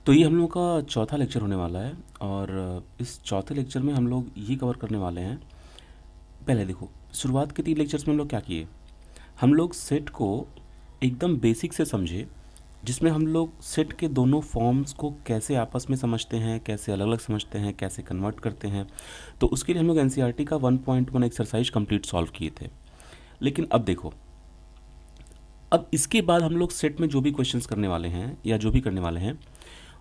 तो ये हम लोग का चौथा लेक्चर होने वाला है और इस चौथे लेक्चर में हम लोग ये कवर करने वाले हैं। पहले देखो, शुरुआत के 3 लेक्चर्स में हम लोग क्या किए। हम लोग सेट को एकदम बेसिक से समझे, जिसमें हम लोग सेट के दोनों फॉर्म्स को कैसे आपस में समझते हैं, कैसे अलग अलग समझते हैं, कैसे कन्वर्ट करते हैं। तो उसके लिए हम लोग एनसीईआरटी का 1.1 एक्सरसाइज कंप्लीट सॉल्व किए थे। लेकिन अब देखो, अब इसके बाद हम लोग सेट में जो भी क्वेश्चंस करने वाले हैं या जो भी करने वाले हैं,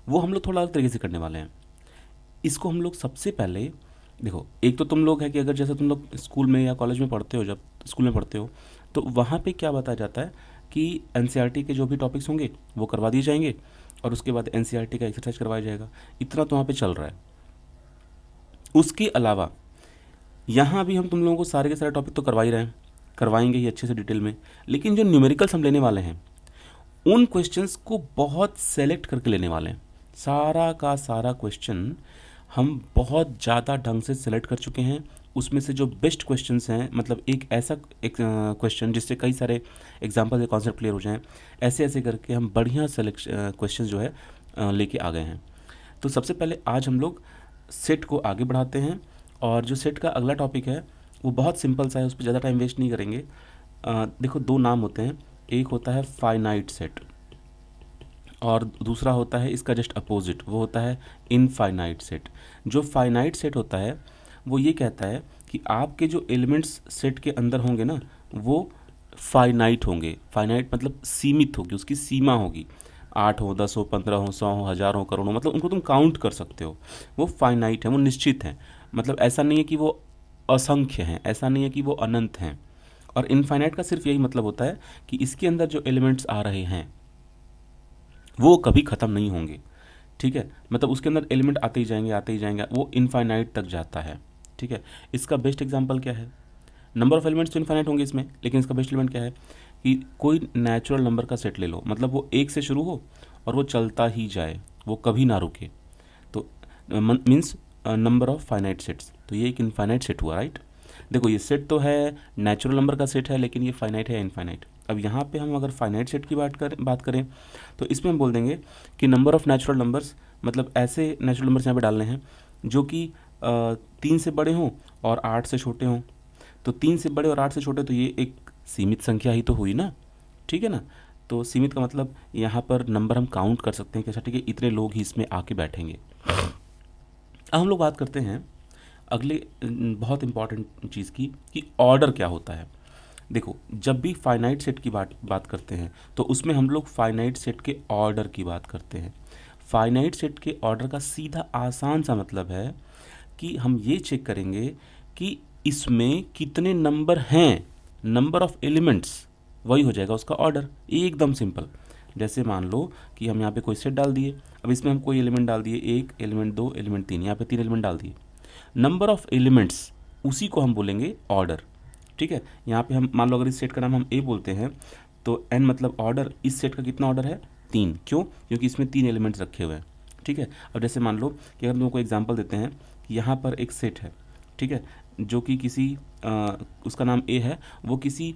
वो हम लोग थोड़ा अलग तरीके से करने वाले हैं। इसको हम लोग सबसे पहले देखो, एक तो तुम लोग है कि अगर जैसे तुम लोग स्कूल में या कॉलेज में पढ़ते हो, जब स्कूल में पढ़ते हो तो वहाँ पे क्या बताया जाता है कि एनसीईआरटी के जो भी टॉपिक्स होंगे वो करवा दिए जाएंगे और उसके बाद एनसीईआरटी का एक्सरसाइज करवाया जाएगा। इतना तो वहाँ पे चल रहा है। उसके अलावा यहाँ भी हम तुम लोगों को सारे के सारे टॉपिक तो करवा ही रहे हैं, करवाएंगे ही अच्छे से डिटेल में। लेकिन जो न्यूमेरिकल्स हम लेने वाले हैं, उन क्वेश्चंस को बहुत सेलेक्ट करके लेने वाले हैं। सारा का सारा क्वेश्चन हम बहुत ज़्यादा ढंग से सेलेक्ट कर चुके हैं। उसमें से जो बेस्ट क्वेश्चंस हैं, मतलब एक ऐसा एक क्वेश्चन जिससे कई सारे एग्जाम्पल या कॉन्सेप्ट क्लियर हो जाएं, ऐसे ऐसे करके हम बढ़िया सेलेक्ट क्वेश्चंस जो है लेके आ गए हैं। तो सबसे पहले आज हम लोग सेट को आगे बढ़ाते हैं और जो सेट का अगला टॉपिक है वो बहुत सिंपल सा है, उस पर ज़्यादा टाइम वेस्ट नहीं करेंगे। देखो, दो नाम होते हैं, एक होता है फाइनाइट सेट और दूसरा होता है इसका जस्ट अपोजिट, वो होता है इनफाइनाइट सेट। जो फाइनाइट सेट होता है वो ये कहता है कि आपके जो एलिमेंट्स सेट के अंदर होंगे ना, वो फाइनाइट होंगे। फाइनाइट मतलब सीमित होगी, उसकी सीमा होगी। 8 हो, 10 हो, 15 हो, 100 हो, 1000 हो, करोड़ हो, मतलब उनको तुम काउंट कर सकते हो। वो फाइनाइट है, वो निश्चित है। मतलब ऐसा नहीं है कि वो असंख्य हैं, ऐसा नहीं है कि वो अनंत हैं। और इनफाइनाइट का सिर्फ यही मतलब होता है कि इसके अंदर जो एलिमेंट्स आ रहे हैं वो कभी ख़त्म नहीं होंगे। ठीक है, मतलब उसके अंदर एलिमेंट आते ही जाएंगे, आते ही जाएंगे, वो इनफाइनाइट तक जाता है। ठीक है, इसका बेस्ट एग्जांपल क्या है? नंबर ऑफ एलिमेंट्स तो इनफाइनाइट होंगे इसमें, लेकिन इसका बेस्ट एलिमेंट क्या है कि कोई नेचुरल नंबर का सेट ले लो, मतलब वो 1 से शुरू हो और वो चलता ही जाए, वो कभी ना रुके। तो means number of finite sets, तो ये एक इनफाइनाइट सेट हुआ, राइट। देखो, ये सेट तो है, नेचुरल नंबर का सेट है, लेकिन ये फाइनाइट है या इनफाइनाइट। अब यहाँ पे हम अगर फाइनाइट सेट की बात करें तो इसमें हम बोल देंगे कि नंबर ऑफ़ नेचुरल नंबर्स, मतलब ऐसे नेचुरल नंबर्स यहाँ पे डालने हैं जो कि 3 से बड़े हों और 8 से छोटे हों। तो 3 से बड़े और 8 से छोटे, तो ये एक सीमित संख्या ही तो हुई ना। ठीक है ना। तो सीमित का मतलब यहाँ पर नंबर हम काउंट कर सकते हैं कि अच्छा ठीक है, इतने लोग ही इसमें आके बैठेंगे। अब हम लोग बात करते हैं अगले बहुत इंपॉर्टेंट चीज़ की कि ऑर्डर क्या होता है। देखो, जब भी फाइनाइट सेट की बात बात करते हैं तो उसमें हम लोग फाइनाइट सेट के ऑर्डर की बात करते हैं। फाइनाइट सेट के ऑर्डर का सीधा आसान सा मतलब है कि हम ये चेक करेंगे कि इसमें कितने नंबर हैं, नंबर ऑफ एलिमेंट्स, वही हो जाएगा उसका ऑर्डर। एकदम सिंपल। जैसे मान लो कि हम यहाँ पे कोई सेट डाल दिए, अब इसमें हम कोई एलिमेंट डाल दिए, 1 एलिमेंट, 2 एलिमेंट, 3, यहाँ पे 3 एलिमेंट डाल दिए। नंबर ऑफ एलिमेंट्स, उसी को हम बोलेंगे ऑर्डर। ठीक है, यहाँ पे हम मान लो अगर इस सेट का नाम हम ए बोलते हैं तो एन मतलब ऑर्डर, इस सेट का कितना ऑर्डर है? 3। क्यों? क्योंकि इसमें 3 एलिमेंट्स रखे हुए हैं। ठीक है, अब जैसे मान लो कि अगर हम लोगों को एग्जांपल देते हैं कि यहाँ पर एक सेट है, ठीक है, जो कि किसी उसका नाम ए है, वो किसी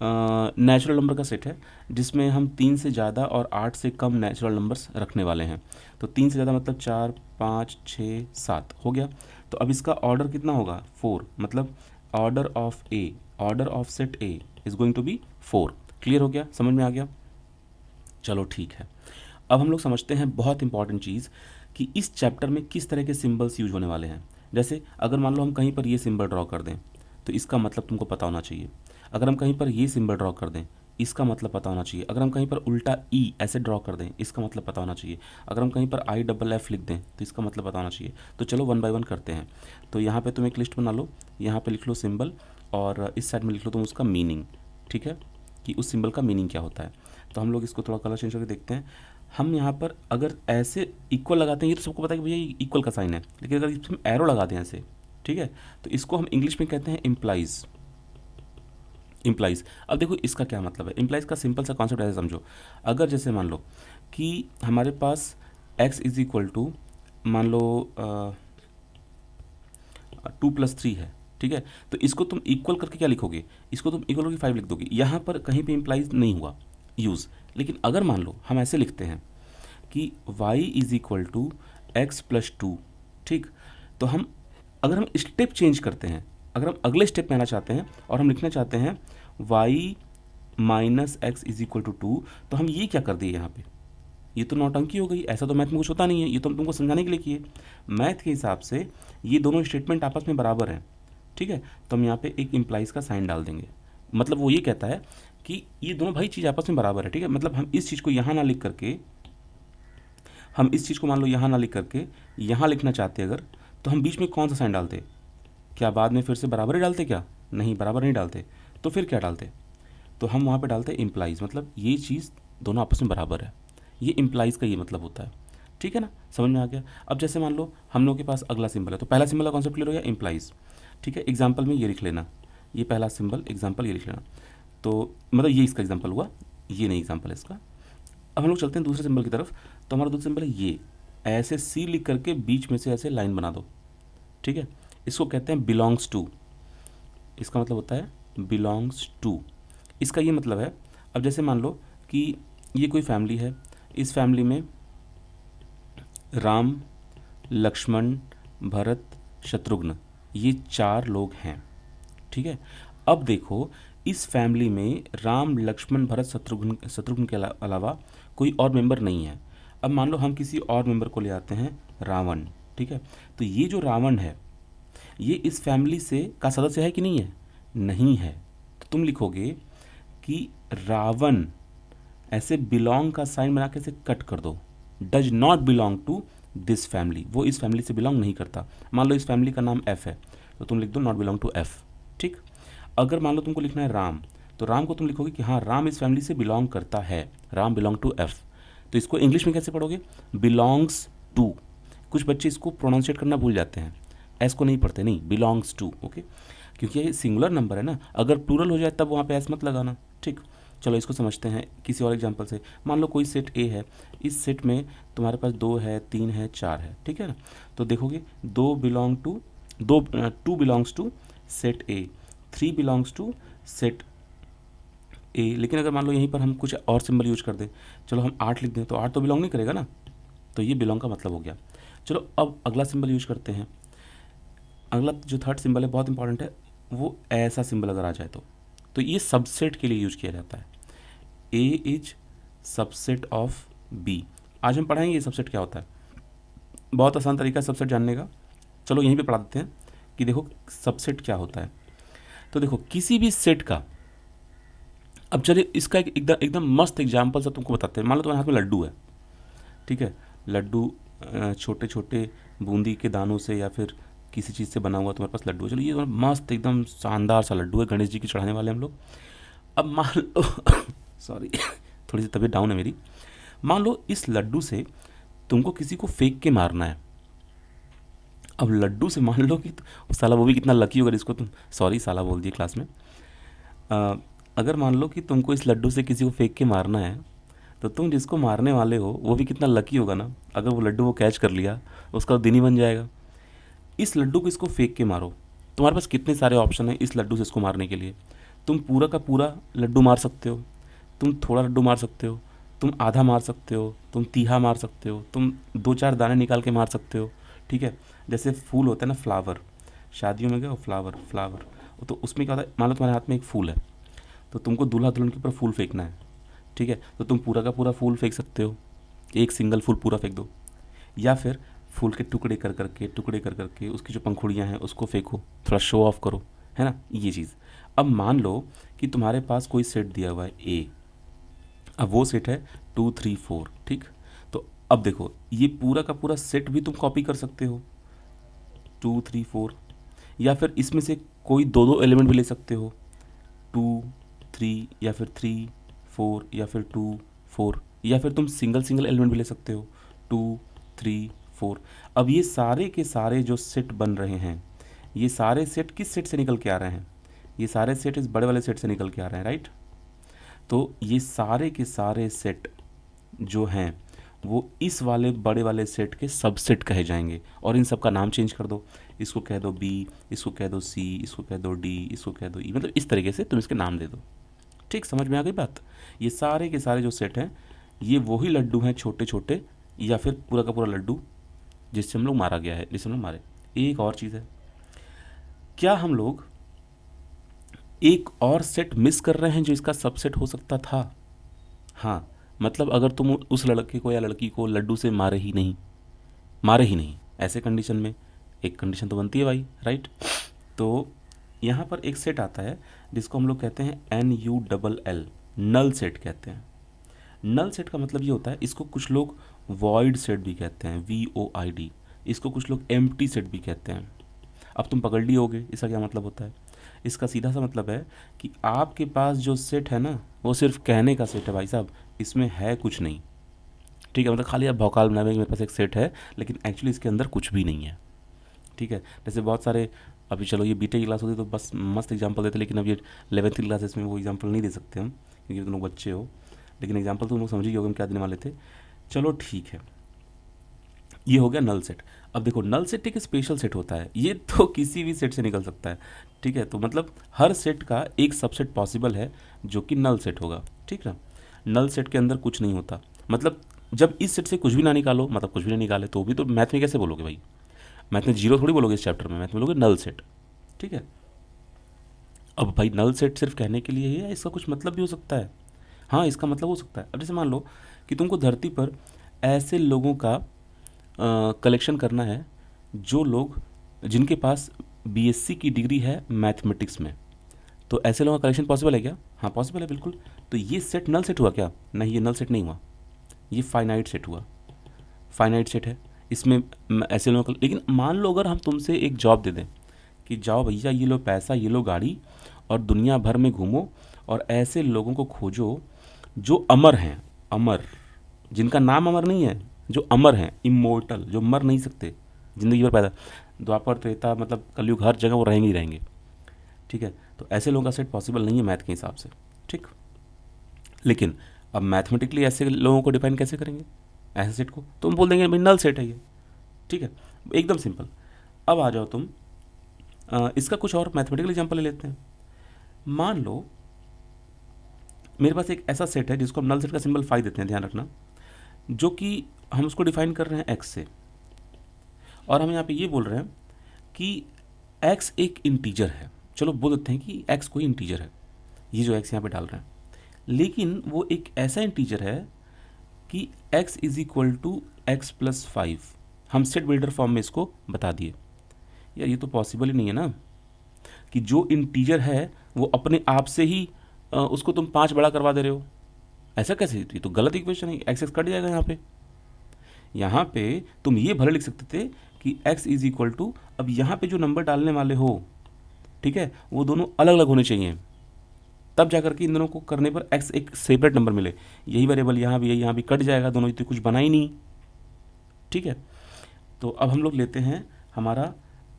नेचुरल नंबर का सेट है जिसमें हम 3 से ज़्यादा और 8 से कम नेचुरल नंबर्स रखने वाले हैं। तो 3 से ज़्यादा मतलब 4, 5, 6, 7 हो गया। तो अब इसका ऑर्डर कितना होगा? 4। मतलब order of A, order of set A is going to be 4। Clear हो गया? समझ में आ गया? चलो ठीक है। अब हम लोग समझते हैं बहुत इंपॉर्टेंट चीज़ कि इस चैप्टर में किस तरह के सिंबल्स यूज होने वाले हैं। जैसे अगर मान लो हम कहीं पर ये सिंबल ड्रॉ कर दें तो इसका मतलब तुमको पता होना चाहिए। अगर हम कहीं पर ये सिंबल ड्रॉ कर दें, इसका मतलब पता होना चाहिए। अगर हम कहीं पर उल्टा ई ऐसे ड्रॉ कर दें, इसका मतलब पता होना चाहिए। अगर हम कहीं पर आई डबल एफ लिख दें तो इसका मतलब पता होना चाहिए। तो चलो 1 बाय 1 करते हैं। तो यहाँ पे तुम एक लिस्ट बना लो, यहाँ पे लिख लो सिंबल और इस साइड में लिख लो तुम उसका मीनिंग। ठीक है, कि उस सिंबल का मीनिंग क्या होता है। तो हम लोग इसको थोड़ा कलर चेंज करके देखते हैं। हम यहाँ पर अगर ऐसे इक्वल लगाते हैं, ये तो सबको पता है कि भैया ये इक्वल का साइन है, लेकिन अगर इसमें एरो लगा दें ऐसे, ठीक है, तो इसको हम इंग्लिश में कहते हैं इम्प्लाइज। इम्प्लाइज। अब देखो इसका क्या मतलब है। इम्प्लाइज का सिंपल सा कॉन्सेप्ट ऐसे समझो। अगर जैसे मान लो कि हमारे पास x इज इक्वल टू, मान लो 2+3 है, ठीक है, तो इसको तुम इक्वल करके क्या लिखोगे? इसको तुम इक्वल करके 5 लिख दोगे। यहाँ पर कहीं पे इम्प्लाइज नहीं हुआ यूज़। लेकिन अगर मान लो हम ऐसे लिखते हैं कि y is equal to x plus two. ठीक, तो हम अगर हम स्टेप चेंज करते हैं, अगर हम अगले स्टेप में आना चाहते हैं और हम लिखना चाहते हैं y minus x is equal to two, तो हम ये क्या कर दिए यहाँ पे, ये तो नौटंकी हो गई, ऐसा तो मैथ में कुछ होता नहीं है, ये तो हम तुमको समझाने के लिए किए। मैथ के हिसाब से ये दोनों स्टेटमेंट आपस में बराबर हैं। ठीक है, तो हम यहाँ पे एक इम्प्लाइज का साइन डाल देंगे, मतलब वो ये कहता है कि ये दोनों भाई चीज़ आपस में बराबर है। ठीक है, मतलब हम इस चीज़ को यहाँ ना लिख करके, हम इस चीज़ को मान लो यहाँ ना लिख करके यहाँ लिखना चाहते अगर, तो हम बीच में कौन सा साइन डालते, क्या बाद में फिर से बराबर ही डालते, क्या नहीं बराबर नहीं डालते, तो फिर क्या डालते, तो हम वहाँ पे डालते हैं इम्प्लाइज, मतलब ये चीज़ दोनों आपस में बराबर है, ये इम्प्लाइज का ये मतलब होता है। ठीक है ना, समझ में आ गया। अब जैसे मान लो हम लोग के पास अगला सिंबल है, तो पहला सिंबल का कॉन्सेप्ट क्लियर हो गया, इम्प्लाइज। ठीक है, एग्जाम्पल में ये लिख लेना, ये पहला सिंबल एग्जाम्पल ये लिख लेना, तो मतलब ये इसका एग्जाम्पल हुआ, ये नहीं एग्जाम्पल है इसका। अब हम लोग चलते हैं दूसरे सिंबल की तरफ, तो हमारा दूसरा सिंबल है ये, ऐसे सी लिख करके बीच में से ऐसे लाइन बना दो। ठीक है, इसको कहते हैं बिलोंग्स टू, इसका मतलब होता है बिलोंग्स टू। इसका ये मतलब है, अब जैसे मान लो कि ये कोई फैमिली है, इस फैमिली में राम, लक्ष्मण, भरत, शत्रुघ्न, ये 4 लोग हैं। ठीक है, अब देखो इस फैमिली में राम, लक्ष्मण, भरत, शत्रुघ्न के अलावा कोई और मेंबर नहीं है। अब मान लो हम किसी और मेंबर को ले आते हैं, रावण। ठीक है, तो ये जो रावण है ये इस फैमिली से का सदस्य है कि नहीं है, नहीं है, तो तुम लिखोगे कि रावण, ऐसे बिलोंग का साइन बना के इसे कट कर दो, does not belong to this family, वो इस फैमिली से बिलोंग नहीं करता। मान लो इस फैमिली का नाम एफ है, तो तुम लिख दो नॉट बिलोंग टू एफ। ठीक, अगर मान लो तुमको लिखना है राम, तो राम को तुम लिखोगे कि हाँ राम इस फैमिली से बिलोंग करता है, राम बिलोंग टू एफ। तो इसको इंग्लिश में कैसे पढ़ोगे, बिलोंग्स टू। कुछ बच्चे इसको प्रोनाउंसिएट करना भूल जाते हैं, एस को नहीं पढ़ते, नहीं बिलोंग्स टू। ओके, क्योंकि ये सिंगुलर नंबर है ना, अगर प्लूरल हो जाए तब वहाँ पे एस मत लगाना। ठीक, चलो इसको समझते हैं किसी और एग्जांपल से। मान लो कोई सेट ए है, इस सेट में तुम्हारे पास 2 है, 3 है, 4 है। ठीक है ना, तो देखोगे 2 belong to, 2 belongs to set A, 3 belongs to set A. लेकिन अगर मान लो यहीं पर हम कुछ और सिंबल यूज कर दें, चलो हम 8 लिख दें, तो 8 तो बिलोंग नहीं करेगा ना, तो ये बिलोंग का मतलब हो गया। चलो अब अगला सिंबल यूज करते हैं। अगला जो थर्ड सिंबल है बहुत इंपॉर्टेंट है, वो ऐसा सिंबल अगर आ जाए तो ये सबसेट के लिए यूज किया जाता है। ए इज सबसेट ऑफ बी। आज हम पढ़ाएंगे ये सबसेट क्या होता है, बहुत आसान तरीका है सबसेट जानने का। चलो यहीं पे पढ़ा देते हैं कि देखो सबसेट क्या होता है। तो देखो किसी भी सेट का, अब चलिए इसका एकदम एकदम मस्त एग्जाम्पल से तुमको बताते हैं। मान लो तुम्हारे हाथ में लड्डू है, ठीक है, लड्डू छोटे छोटे बूंदी के दानों से या फिर किसी चीज़ से बना हुआ तुम्हारे पास लड्डू है। चलो ये मस्त एकदम शानदार सा लड्डू है, गणेश जी की चढ़ाने वाले हम लोग। अब मान लो सॉरी थोड़ी सी तबीयत डाउन है मेरी। मान लो इस लड्डू से तुमको किसी को फेंक के मारना है। अब लड्डू से मान लो कि साला वो भी कितना लकी होगा इसको तुम, सॉरी साला बोल दिए क्लास में। अगर मान लो कि तुमको इस लड्डू से किसी को फेंक के मारना है, तो तुम जिसको मारने वाले हो वो भी कितना लकी होगा ना, अगर वो लड्डू वो कैच कर लिया उसका दिन ही बन जाएगा। इस लड्डू को इसको फेंक के मारो, तुम्हारे पास कितने सारे ऑप्शन हैं इस लड्डू से इसको मारने के लिए। तुम पूरा का पूरा लड्डू मार सकते हो, तुम थोड़ा लड्डू मार सकते हो, तुम आधा मार सकते हो, तुम तीहा मार सकते हो, तुम 2-4 दाने निकाल के मार सकते हो। ठीक है, जैसे फूल होता है ना फ्लावर, शादियों में गए फ्लावर फ्लावर, तो उसमें क्या होता है, मान लो तुम्हारे हाथ में एक फूल है, तो तुमको दूल्हा दुल्हन के ऊपर फूल फेंकना है। ठीक है, तो तुम पूरा का पूरा फूल फेंक सकते हो, एक सिंगल फूल पूरा फेंक दो, या फिर फूल के टुकड़े कर करके उसकी जो पंखुड़ियाँ हैं उसको फेंको, थोड़ा शो ऑफ करो, है ना ये चीज़। अब मान लो कि तुम्हारे पास कोई सेट दिया हुआ है ए, अब वो सेट है 2 3 4। ठीक, तो अब देखो ये पूरा का पूरा सेट भी तुम कॉपी कर सकते हो 2 3 4, या फिर इसमें से कोई 2-2 एलिमेंट भी ले सकते हो, 2 3 या फिर 3 4 या फिर 2 4, या फिर तुम सिंगल सिंगल एलिमेंट भी ले सकते हो 2 3 4। अब ये सारे के सारे जो सेट बन रहे हैं, ये सारे सेट किस सेट से निकल के आ रहे हैं, ये सारे सेट इस बड़े वाले सेट से निकल के आ रहे हैं, राइट। तो ये सारे के सारे सेट जो हैं वो इस वाले बड़े वाले सेट के सबसेट कहे जाएंगे, और इन सब का नाम चेंज कर दो, इसको कह दो बी, इसको कह दो सी, इसको कह दो डी, इसको कह दो ई, मतलब इस तरीके से तुम इसके नाम दे दो। ठीक, समझ में आ गई बात। ये सारे के सारे जो सेट हैं ये वही लड्डू हैं छोटे छोटे या फिर पूरा का पूरा लड्डू जिससे हम लोग मारा गया है, जिससे हम लोग मारे। एक और चीज़ है, क्या हम लोग एक और सेट मिस कर रहे हैं जो इसका सबसेट हो सकता था? हाँ, मतलब अगर तुम उस लड़के को या लड़की को लड्डू से मारे ही नहीं, ऐसे कंडीशन में एक कंडीशन तो बनती है भाई, राइट? तो यहाँ पर एक सेट आता है जिसको हम लोग कहते हैं NULL, नल सेट कहते हैं। नल सेट का मतलब ये होता है, इसको कुछ लोग वॉइड सेट भी कहते हैं, VOID, इसको कुछ लोग एम्प्टी सेट भी कहते हैं। अब तुम पकड़ लिए होगे इसका क्या मतलब होता है। इसका सीधा सा मतलब है कि आपके पास जो सेट है ना, वो सिर्फ कहने का सेट है भाई साहब, इसमें है कुछ नहीं। ठीक है, मतलब खाली आप भौकाल बनाए कि मेरे पास एक सेट है, लेकिन एक्चुअली इसके अंदर कुछ भी नहीं है। ठीक है, जैसे बहुत सारे, अभी चलो ये बीटेक की क्लास होती तो बस मस्त एग्जांपल देते, लेकिन अब ये 11th की क्लासेस में वो एग्जांपल नहीं दे सकते हम, क्योंकि तुम लोग बच्चे हो। लेकिन एग्जांपल तुम लोग समझ ही होगे हम क्या देने वाले थे। चलो ठीक है, ये हो गया नल सेट। अब देखो, नल सेट एक स्पेशल सेट होता है, ये तो किसी भी सेट से निकल सकता है। ठीक है, तो मतलब हर सेट का एक सबसेट पॉसिबल है जो कि नल सेट होगा। ठीक है, नल सेट के अंदर कुछ नहीं होता, मतलब जब इस सेट से कुछ भी ना निकालो, मतलब कुछ भी ना निकाले, तो भी तो मैथ में कैसे बोलोगे भाई? मैथ में जीरो थोड़ी बोलोगे इस चैप्टर में, मैथ में बोलोगे नल सेट। ठीक है, अब भाई नल सेट सिर्फ कहने के लिए ही है, इसका कुछ मतलब भी हो सकता है। हाँ, इसका मतलब हो सकता है। अब जैसे मान लो कि तुमको धरती पर ऐसे लोगों का कलेक्शन करना है जो लोग, जिनके पास BSc की डिग्री है मैथमेटिक्स में, तो ऐसे लोगों का कलेक्शन पॉसिबल है क्या? हाँ पॉसिबल है, बिल्कुल। तो ये सेट नल सेट हुआ क्या? नहीं, ये नल सेट नहीं हुआ, ये फाइनाइट सेट हुआ। फाइनाइट सेट है, इसमें ऐसे लोगों का। लेकिन मान लो अगर हम तुमसे एक जॉब दे दें कि जाओ भैया, ये लो पैसा, ये लो गाड़ी, और दुनिया भर में घूमो और ऐसे लोगों को खोजो जो अमर हैं, अमर, जिनका नाम अमर नहीं है, जो अमर हैं, इमोर्टल, जो मर नहीं सकते, ज़िंदगी भर पैदा, द्वापर त्रेता मतलब कलयुग, हर जगह वो रहेंगे ही रहेंगे। ठीक है, तो ऐसे लोगों का सेट पॉसिबल नहीं है मैथ के हिसाब से। ठीक, लेकिन अब मैथमेटिकली ऐसे लोगों को डिफाइन कैसे करेंगे ऐसे सेट को? तो हम बोल देंगे भाई नल सेट है ये। ठीक है, एकदम सिंपल। अब आ जाओ तुम, इसका कुछ और मैथमेटिकल एग्जाम्पल ले लेते हैं। मान लो मेरे पास एक ऐसा सेट है जिसको हम नल सेट का सिंबल फाई देते हैं, ध्यान रखना, जो कि हम उसको डिफाइन कर रहे हैं एक्स से, और हम यहाँ पे ये बोल रहे हैं कि एक्स एक इंटीजर है। चलो बोल देते हैं कि एक्स कोई इंटीजर है, ये जो एक्स यहाँ पे डाल रहे हैं, लेकिन वो एक ऐसा इंटीजर है कि x is equal to x plus 5। हम सेट बिल्डर फॉर्म में इसको बता दिए। यार ये तो पॉसिबल ही नहीं है ना कि जो इंटीजर है वो अपने आप से ही उसको तुम 5 बड़ा करवा दे रहे हो। ऐसा कैसे? ये तो गलत इक्वेशन है, एक्स एक्स कट जाएगा यहाँ पे। यहाँ पे तुम ये भले लिख सकते थे कि x इज इक्वल टू, अब यहाँ पे जो नंबर डालने वाले हो, ठीक है, वो दोनों अलग अलग होने चाहिए, तब जाकर के इन दोनों को करने पर x एक सेपरेट नंबर मिले। यही वेरिएबल यहाँ भी है, यहाँ भी कट जाएगा, दोनों तो कुछ बना ही नहीं। ठीक है, तो अब हम लोग लेते हैं हमारा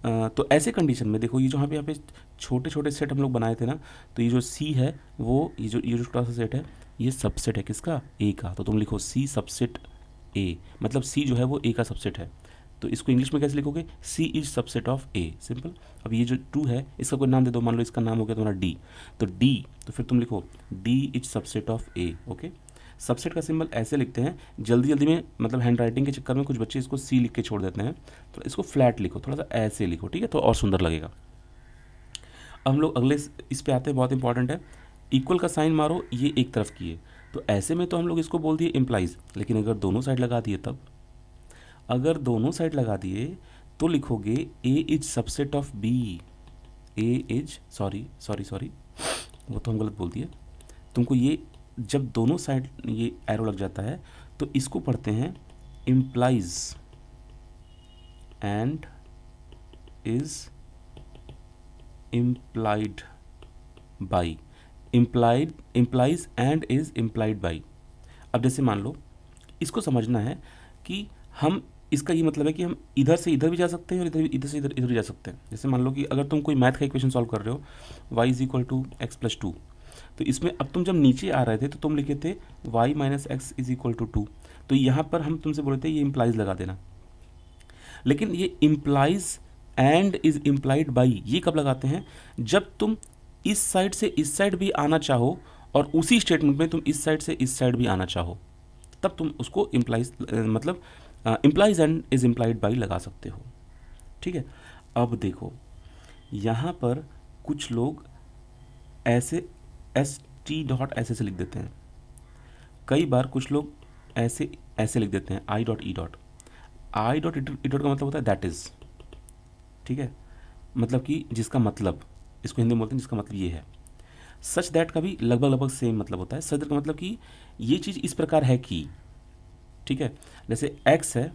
तो ऐसे कंडीशन में देखो, ये जो यहाँ पे छोटे छोटे सेट हम लोग बनाए थे ना, तो ये जो C है वो, ये जो छोटा सा सेट है, ये सबसेट है किसका? A का। तो तुम लिखो C सबसेट A, मतलब C जो है वो A का सबसेट है। तो इसको इंग्लिश में कैसे लिखोगे? C is subset of A, simple. अब ये जो 2 है इसका कोई नाम दे दो, मान लो इसका नाम हो गया तुम्हारा D, तो D, तो फिर तुम लिखो D is subset of A। Okay, subset का सिंबल ऐसे लिखते हैं, जल्दी जल्दी में मतलब हैंड राइटिंग के चक्कर में कुछ बच्चे इसको C लिख के छोड़ देते हैं, तो इसको फ्लैट लिखो, थोड़ा सा ऐसे लिखो, ठीक है, तो और सुंदर लगेगा। अब हम लोग अगले इस पे आते हैं, बहुत इंपॉर्टेंट है। इक्वल का साइन मारो, ये एक तरफ की है, तो ऐसे में तो हम लोग इसको बोल दिए इम्प्लाइज, लेकिन अगर दोनों साइड लगा दिए तब, अगर दोनों साइड लगा दिए तो लिखोगे A is subset of B। A is, sorry वो तो हम गलत बोल दिए। तुमको ये जब दोनों साइड ये एरो लग जाता है तो इसको पढ़ते हैं implies and is implied by, implies and is implied by. अब जैसे मान लो इसको समझना है कि हम, इसका ये मतलब है कि हम इधर से इधर भी जा सकते हैं और इधर से इधर भी जा सकते हैं। जैसे मान लो कि अगर तुम कोई मैथ का इक्वेशन सॉल्व कर रहे हो, y is equal to x plus 2, तो इसमें अब तुम जब नीचे आ रहे थे तो तुम लिखे थे y minus x is equal to 2, तो यहाँ पर हम तुमसे बोले थे ये इम्प्लाइज लगा देना। लेकिन ये implies and is implied by ये कब लगाते हैं? जब तुम इस साइड से इस साइड भी आना चाहो और उसी स्टेटमेंट में तुम इस साइड से इस साइड भी आना चाहो। तब तुम उसको इम्प्लाइज मतलब implies and is implied by लगा सकते हो। ठीक है, अब देखो यहाँ पर कुछ लोग ऐसे एस टी डॉट ऐसे लिख देते हैं, कई बार कुछ लोग ऐसे ऐसे लिख देते हैं I dot E dot. I dot E dot का मतलब होता है दैट इज़। ठीक है, मतलब कि जिसका मतलब, इसको हिंदी में बोलते हैं जिसका मतलब ये है। सच दैट का भी लगभग लगभग सेम मतलब होता है। सच दैट का मतलब कि ये चीज़ इस प्रकार है कि, ठीक है, जैसे एक्स है,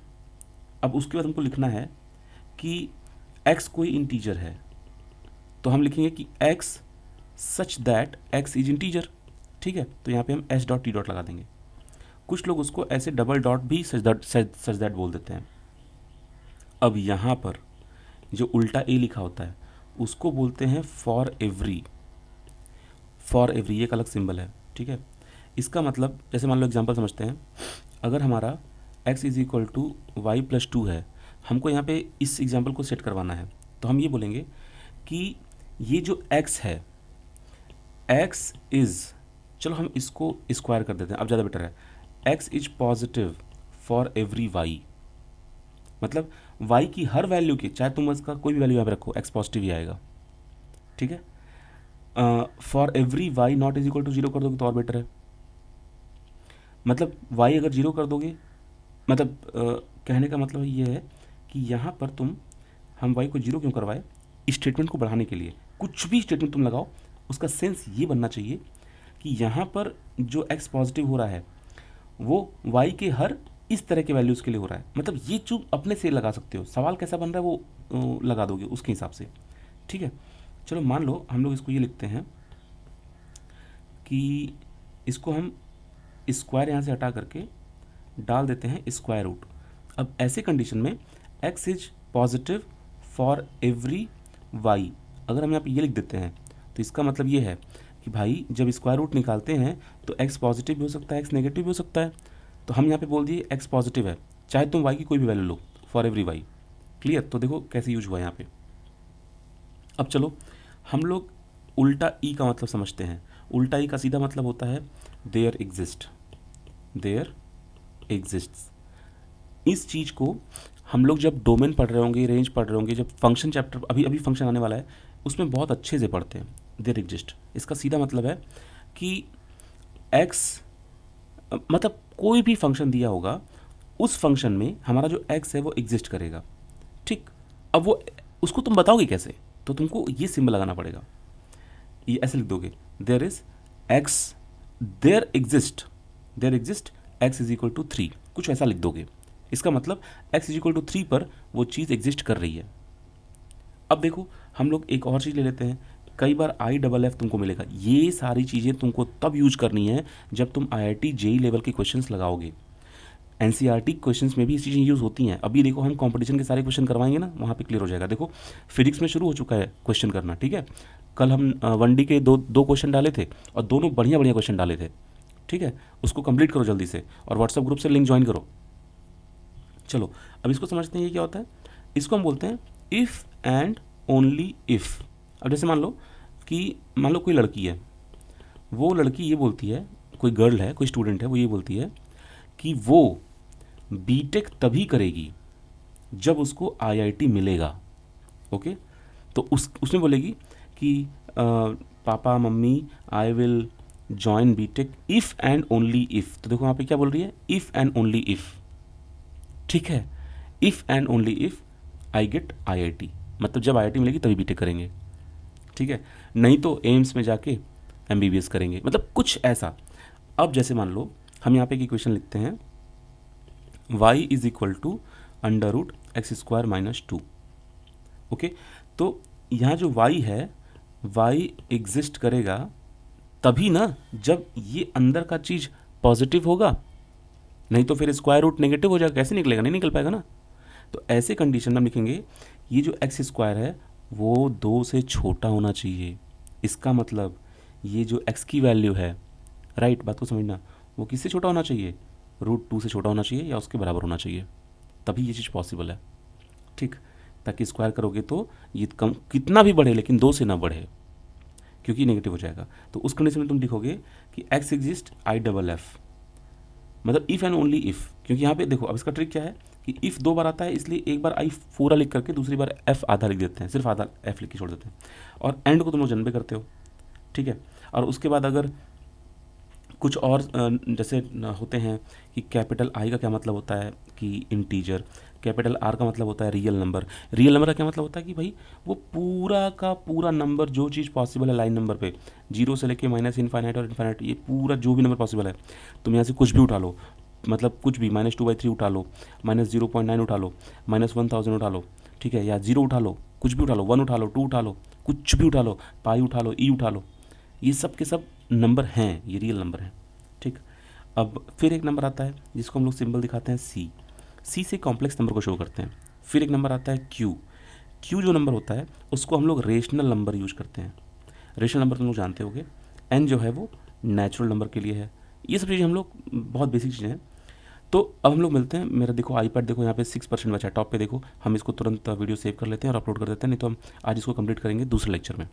अब उसके बाद हमको लिखना है कि एक्स कोई इंटीजर है, तो हम लिखेंगे कि x such that x is integer. ठीक है, तो यहाँ पे हम एस डॉट टी डॉट लगा देंगे। कुछ लोग उसको ऐसे डबल डॉट भी सच दैट बोल देते हैं। अब यहाँ पर जो उल्टा ए लिखा होता है उसको बोलते हैं फॉर एवरी। फॉर एवरी एक अलग सिंबल है। ठीक है, इसका मतलब जैसे मान लो एग्जांपल समझते हैं, अगर हमारा x is equal to y plus two है, हमको यहाँ पे इस एग्जांपल को सेट करवाना है, तो हम ये बोलेंगे कि ये जो x है, x इज़, चलो हम इसको स्क्वायर कर देते हैं, अब ज़्यादा बेटर है, x is positive for every y। मतलब y की हर वैल्यू की, चाहे तुम इसका कोई भी वैल्यू यहाँ पे रखो, x पॉजिटिव ही आएगा। ठीक है, for every y not is equal to zero कर दोगे तो और बेटर है। मतलब y अगर जीरो कर दोगे, मतलब कहने का मतलब ये है कि यहाँ पर तुम, हम y को जीरो क्यों करवाए, स्टेटमेंट को बढ़ाने के लिए। कुछ भी स्टेटमेंट तुम लगाओ, उसका सेंस ये बनना चाहिए कि यहाँ पर जो x पॉजिटिव हो रहा है वो y के हर इस तरह के वैल्यूज़ के लिए हो रहा है। मतलब ये चूक अपने से लगा सकते हो, सवाल कैसा बन रहा है वो लगा दोगे उसके हिसाब से। ठीक है, चलो मान लो हम लोग इसको ये लिखते हैं कि इसको हम स्क्वायर यहाँ से हटा करके डाल देते हैं स्क्वायर रूट। अब ऐसे कंडीशन में x is positive for every y, अगर हम यहाँ पे ये लिख देते हैं तो इसका मतलब ये है कि भाई जब स्क्वायर रूट निकालते हैं तो x पॉजिटिव भी हो सकता है, x नेगेटिव भी हो सकता है। तो हम यहाँ पे बोल दिए x पॉजिटिव है, चाहे तुम y की कोई भी value low, for every y। Clear, तो देखो कैसे यूज हुआ यहाँ पे। अब चलो हम लोग उल्टा ई का मतलब समझते हैं। उल्टा ई का सीधा मतलब होता है देयर एग्जिस्ट। There exists. इस चीज़ को हम लोग जब डोमेन पढ़ रहे होंगे, रेंज पढ़ रहे होंगे, जब फंक्शन चैप्टर अभी अभी फंक्शन आने वाला है उसमें बहुत अच्छे से पढ़ते हैं। देयर एग्जिस्ट, इसका सीधा मतलब है कि एक्स, मतलब कोई भी फंक्शन दिया होगा, उस फंक्शन में हमारा जो एक्स है वो एग्जिस्ट करेगा। ठीक, अब वो उसको तुम बताओगे कैसे, तो तुमको ये सिंबल लगाना पड़ेगा। ये ऐसे लिख दोगे, there is x, there exist x is equal to 3, कुछ ऐसा लिख दोगे। इसका मतलब एक्स इज इक्वल टू 3 पर वो चीज़ एग्जिस्ट कर रही है। अब देखो हम लोग एक और चीज़ ले लेते हैं, कई बार आई डबल एफ तुमको मिलेगा। ये सारी चीज़ें तुमको तब यूज करनी है जब तुम IIT JEE लेवल के क्वेश्चंस लगाओगे। NCERT क्वेश्चंस में भी ये चीज़ें यूज़ होती हैं। अभी देखो हम कंपटीशन के सारे क्वेश्चन करवाएंगे ना, वहाँ पे क्लियर हो जाएगा। देखो फिजिक्स में शुरू हो चुका है क्वेश्चन करना। ठीक है, कल हम 1D के दो क्वेश्चन डाले थे और दोनों बढ़िया बढ़िया क्वेश्चन डाले थे। ठीक है, उसको कंप्लीट करो जल्दी से और व्हाट्सएप ग्रुप से लिंक ज्वाइन करो। चलो अब इसको समझते हैं, ये क्या होता है। इसको हम बोलते हैं इफ़ एंड ओनली इफ़। अब जैसे मान लो कि मान लो कोई लड़की है, वो लड़की ये बोलती है, कोई गर्ल है, कोई स्टूडेंट है, वो ये बोलती है कि वो बीटेक तभी करेगी जब उसको IIT मिलेगा। ओके, तो उसमें बोलेगी कि पापा मम्मी I will join BTech if and only if. तो देखो यहाँ पे क्या बोल रही है, इफ़ एंड ओनली इफ़। ठीक है, if and only if I get IIT, मतलब जब IIT मिलेगी तभी बीटेक करेंगे। ठीक है, नहीं तो एम्स में जाके MBBS करेंगे, मतलब कुछ ऐसा। अब जैसे मान लो हम यहाँ पे एक इक्वेशन लिखते हैं, y is equal to under root x square minus 2। Okay, तो यहाँ जो y है, y एग्जिस्ट करेगा तभी ना जब ये अंदर का चीज़ पॉजिटिव होगा, नहीं तो फिर स्क्वायर रूट नेगेटिव हो जाएगा, कैसे निकलेगा, नहीं निकल पाएगा ना। तो ऐसे कंडीशन में हम लिखेंगे ये जो एक्स स्क्वायर है वो 2 से छोटा होना चाहिए। इसका मतलब ये जो x की वैल्यू है, राइट, बात को समझना, वो किससे छोटा होना चाहिए, √2 से छोटा होना चाहिए या उसके बराबर होना चाहिए, तभी ये चीज़ पॉसिबल है। ठीक, ताकि स्क्वायर करोगे तो ये कम कितना भी बढ़े लेकिन 2 से ना बढ़े, क्योंकि नेगेटिव हो जाएगा। तो उस कंडीशन में तुम लिखोगे कि x exist I double F, मतलब इफ़ एंड ओनली इफ़, क्योंकि यहाँ पे देखो अब इसका ट्रिक क्या है कि इफ़ 2 बार आता है, इसलिए एक बार आई पूरा लिख करके दूसरी बार एफ आधा लिख देते हैं, सिर्फ आधा एफ लिख के छोड़ देते हैं। और एंड को तुम लोग जन पे करते हो, ठीक है। और उसके बाद अगर कुछ और जैसे होते हैं कि कैपिटल आई का क्या मतलब होता है कि इंटीजर, कैपिटल आर का मतलब होता है रियल नंबर। रियल नंबर का क्या मतलब होता है कि भाई वो पूरा का पूरा नंबर, जो चीज़ पॉसिबल है लाइन नंबर पे, जीरो से लेके माइनस इनफाइनाइट और इनफाइनाइट, ये पूरा जो भी नंबर पॉसिबल है तुम यहाँ से कुछ भी उठा लो, मतलब कुछ भी, -2/3 उठा लो, -0.9 उठा लो, -1000 उठा लो, ठीक है, या जीरो उठा लो, कुछ भी उठा लो, 1 उठा लो, 2 उठा लो, कुछ भी उठा लो, पाई उठा लो, ई उठा लो, ये सब के सब नंबर हैं, ये रियल नंबर हैं, ठीक। अब फिर एक नंबर आता है जिसको हम लोग सिंबल दिखाते हैं सी, सी से कॉम्प्लेक्स नंबर को शो करते हैं। फिर एक नंबर आता है क्यू, क्यू जो नंबर होता है उसको हम लोग रेशनल नंबर यूज करते हैं। रेशनल नंबर तुम लोग जानते होगे, एन जो है वो नेचुरल नंबर के लिए है। ये सब चीज़ें हम लोग बहुत बेसिक चीज़ें हैं। तो अब हम लोग मिलते हैं, मेरा देखो आईपैड देखो यहाँ पे 6% बचा है, टॉप पे देखो, हम इसको तुरंत वीडियो सेव कर लेते हैं और अपलोड कर देते हैं, नहीं तो हम आज इसको कंप्लीट करेंगे दूसरे लेक्चर में।